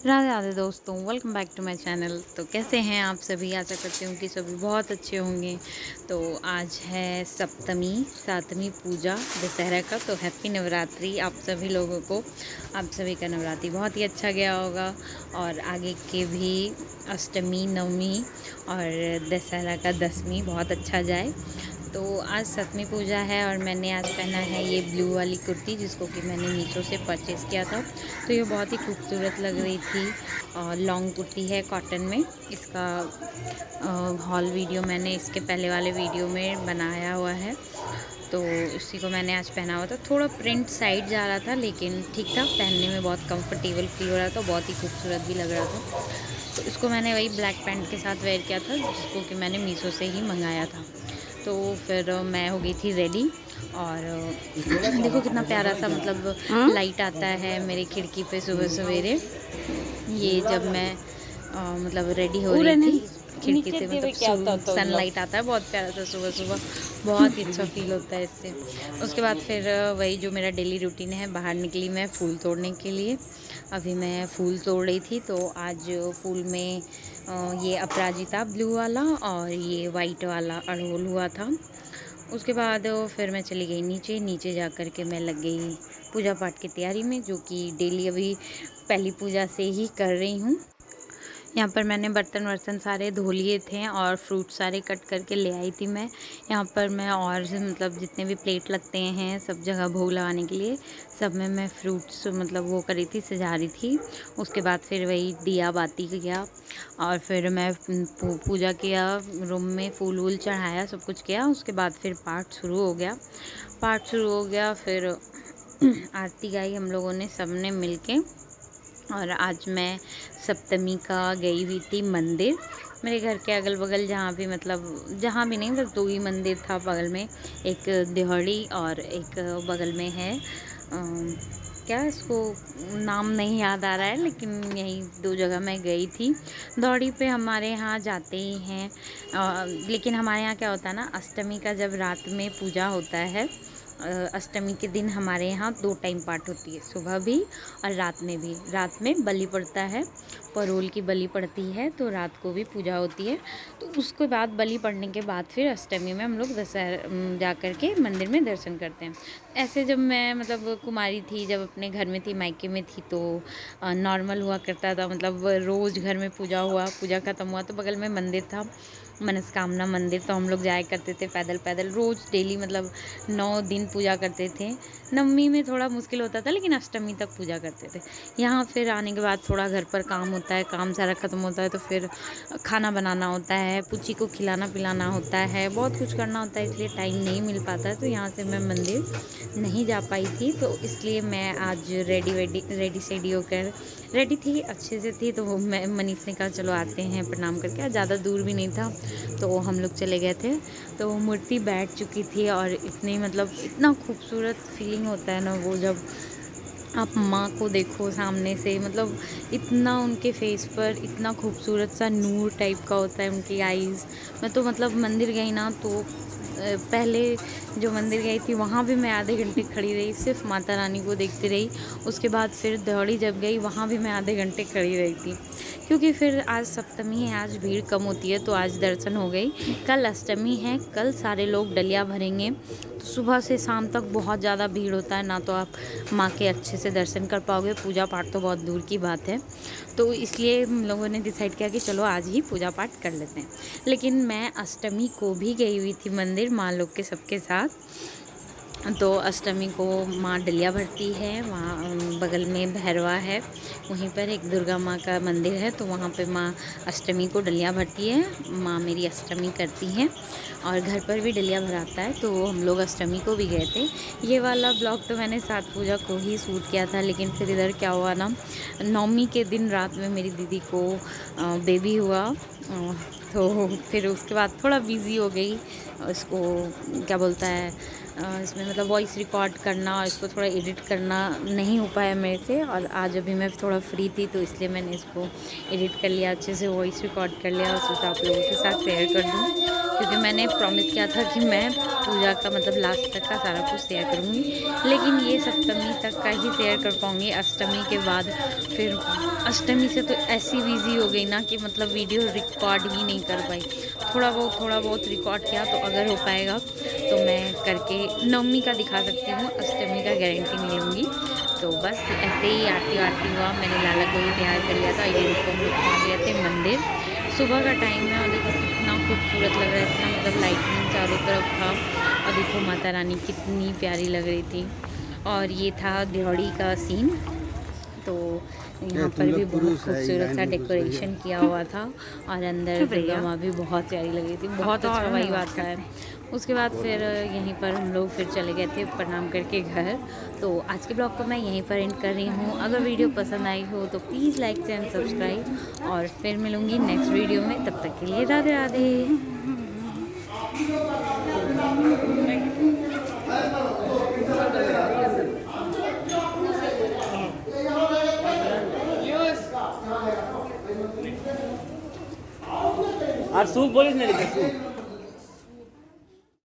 राधे राधे दोस्तों, welcome back to my channel. तो कैसे हैं आप सभी? आशा करती हूँ कि सभी बहुत अच्छे होंगे। तो आज है सप्तमी, सातवीं पूजा दशहरा का। तो हैप्पी नवरात्रि आप सभी लोगों को। आप सभी का नवरात्रि बहुत ही अच्छा गया होगा और आगे के भी अष्टमी, नवमी और दशहरा का दसवीं बहुत अच्छा जाए। तो आज सप्तमी पूजा है और मैंने आज पहना है ये ब्लू वाली कुर्ती, जिसको कि मैंने मीशो से परचेज़ किया था। तो ये बहुत ही खूबसूरत लग रही थी और लॉन्ग कुर्ती है कॉटन में। इसका हॉल वीडियो मैंने इसके पहले वाले वीडियो में बनाया हुआ है, तो इसी को मैंने आज पहना हुआ था। थोड़ा प्रिंट साइड जा रहा था लेकिन ठीक था, पहनने में बहुत कंफर्टेबल फील हो रहा था, बहुत ही खूबसूरत भी लग रहा था। तो इसको मैंने वही ब्लैक पैंट के साथ वेयर किया था, जिसको कि मैंने मीशो से ही मंगाया था। तो फिर मैं हो गई थी रेडी और देखो कितना प्यारा सा मतलब लाइट आता है मेरी खिड़की पे सुबह सवेरे। ये जब मैं मतलब रेडी हो रही थी, खिड़की से मतलब सनलाइट आता है, बहुत प्यारा सा सुबह सुबह, बहुत ही अच्छा फील होता है इससे। उसके बाद फिर वही जो मेरा डेली रूटीन है, बाहर निकली मैं फूल तोड़ने के लिए। अभी मैं फूल तोड़ रही थी, तो आज फूल में ये अपराजिता ब्लू वाला और ये वाइट वाला अड़हुल हुआ था। उसके बाद फिर मैं चली गई नीचे जा कर के मैं लग गई पूजा पाठ की तैयारी में, जो कि डेली अभी पहली पूजा से ही कर रही हूँ। यहाँ पर मैंने बर्तन वर्तन सारे धो लिए थे और फ्रूट सारे कट करके ले आई थी मैं। यहाँ पर मैं और मतलब जितने भी प्लेट लगते हैं सब जगह भोग लगाने के लिए, सब में मैं फ्रूट्स मतलब वो करी थी, सजा रही थी। उसके बाद फिर वही दिया बाती किया और फिर मैं पूजा किया, रूम में फूल वूल चढ़ाया, सब कुछ किया। उसके बाद फिर पाठ शुरू हो गया। फिर आरती गाई हम लोगों ने सब ने मिल के। और आज मैं सप्तमी का गई हुई थी मंदिर। मेरे घर के अगल बगल जहाँ भी मतलब जहाँ भी नहीं, बस दो ही मंदिर था बगल में, एक दिहड़ी और एक बगल में है क्या इसको नाम नहीं याद आ रहा है, लेकिन यही दो जगह मैं गई थी। दौड़ी पे हमारे यहाँ जाते ही हैं, लेकिन हमारे यहाँ क्या होता है ना, अष्टमी का जब रात में पूजा होता है, अष्टमी के दिन हमारे यहाँ 2 टाइम पाठ होती है, सुबह भी और रात में भी। रात में बलि पड़ता है, परोल की बलि पड़ती है, तो रात को भी पूजा होती है। तो उसके बाद बलि पड़ने के बाद फिर अष्टमी में हम लोग दशहरा जा कर के मंदिर में दर्शन करते हैं। ऐसे जब मैं मतलब कुमारी थी, जब अपने घर में थी, मायके में थी, तो नॉर्मल हुआ करता था, मतलब रोज़ घर में पूजा हुआ, पूजा ख़त्म हुआ तो बगल में मंदिर था, मनस्कामना मंदिर, तो हम लोग जाया करते थे पैदल पैदल रोज़ डेली, मतलब 9 दिन पूजा करते थे। नवमी में थोड़ा मुश्किल होता था, लेकिन अष्टमी तक पूजा करते थे। यहाँ फिर आने के बाद थोड़ा घर पर काम होता है, काम सारा ख़त्म होता है, तो फिर खाना बनाना होता है, पुच्ची को खिलाना पिलाना होता है, बहुत कुछ करना होता है, इसलिए टाइम नहीं मिल पाता है। तो यहाँ से मैं मंदिर नहीं जा पाई थी, तो इसलिए मैं आज रेडी सेडी होकर रेडी थी, अच्छे से थी। तो मैं मनीष ने कहा चलो आते हैं प्रणाम करके, ज़्यादा दूर भी नहीं था, तो हम लोग चले गए थे। तो मूर्ति बैठ चुकी थी और इतनी मतलब इतना खूबसूरत फीलिंग होता है ना वो, जब आप माँ को देखो सामने से, मतलब इतना उनके फेस पर इतना खूबसूरत सा नूर टाइप का होता है उनकी आईज़। मैं तो मतलब मंदिर गई ना, तो पहले जो मंदिर गई थी वहाँ भी मैं आधे घंटे खड़ी रही, सिर्फ माता रानी को देखती रही। उसके बाद फिर दौड़ी जब गई, वहाँ भी मैं आधे घंटे खड़ी रही थी, क्योंकि फिर आज सप्तमी है, आज भीड़ कम होती है, तो आज दर्शन हो गई। कल अष्टमी है, कल सारे लोग डलिया भरेंगे, तो सुबह से शाम तक बहुत ज़्यादा भीड़ होता है, ना तो आप माँ के अच्छे से दर्शन कर पाओगे, पूजा पाठ तो बहुत दूर की बात है। तो इसलिए हम लोगों ने डिसाइड किया कि चलो आज ही पूजा पाठ कर लेते हैं। लेकिन मैं अष्टमी को भी गई हुई थी मंदिर माँ लोग के सबके साथ। तो अष्टमी को माँ डलिया भरती है, वहाँ बगल में भैरवा है, वहीं पर एक दुर्गा माँ का मंदिर है, तो वहाँ पे माँ अष्टमी को डलिया भरती है, माँ मेरी अष्टमी करती हैं और घर पर भी डलिया भराता है। तो हम लोग अष्टमी को भी गए थे। ये वाला ब्लॉग तो मैंने सात पूजा को ही शूट किया था, लेकिन फिर इधर क्या हुआ ना, नवमी के दिन रात में मेरी दीदी को बेबी हुआ, तो फिर उसके बाद थोड़ा बिज़ी हो गई। इसको क्या बोलता है, इसमें मतलब वॉइस रिकॉर्ड करना और इसको थोड़ा एडिट करना नहीं हो पाया मेरे से। और आज अभी मैं थोड़ा फ्री थी, तो इसलिए मैंने इसको एडिट कर लिया, अच्छे से वॉइस रिकॉर्ड कर लिया और सोचा आप लोगों के साथ शेयर कर दूँ, क्योंकि मैंने प्रॉमिस किया था कि मैं पूजा का मतलब लास्ट तक का सारा कुछ शेयर करूँगी। लेकिन ये सप्तमी तक का ही शेयर कर पाऊँगी, अष्टमी के बाद फिर अष्टमी से तो ऐसी बिजी हो गई ना कि मतलब वीडियो रिकॉर्ड ही नहीं कर पाई। थोड़ा बहुत रिकॉर्ड किया, तो अगर हो पाएगा तो मैं करके नवमी का दिखा सकती हूँ, अष्टमी का गारंटी नहीं लूँगी। तो बस ऐसे ही आरती हुआ, मैंने लाला को भी तैयार कर लिया था। ये देखो हम लोग पहुँच गए थे मंदिर, सुबह का टाइम है और देखो कितना खूबसूरत लग रहा है, इतना मतलब लाइटिंग चारों तरफ था। और देखो माता रानी कितनी प्यारी लग रही थी। और ये था दिवाली का सीन, तो यहाँ पर भी बहुत खूबसूरत सा डेकोरेशन किया हुआ था। और अंदर दुर्गा माँ भी बहुत प्यारी लग रही थी, बहुत अच्छा वाइब आता है। उसके बाद फिर यहीं पर हम लोग फिर चले गए थे प्रणाम करके घर। तो आज के ब्लॉग को मैं यहीं पर एंड कर रही हूँ। अगर वीडियो पसंद आई हो तो प्लीज़ लाइक एंड सब्सक्राइब, और फिर मिलूँगी नेक्स्ट वीडियो में। तब तक के लिए राधे राधे। আর সুপ বলিস না, লিখে সুপ।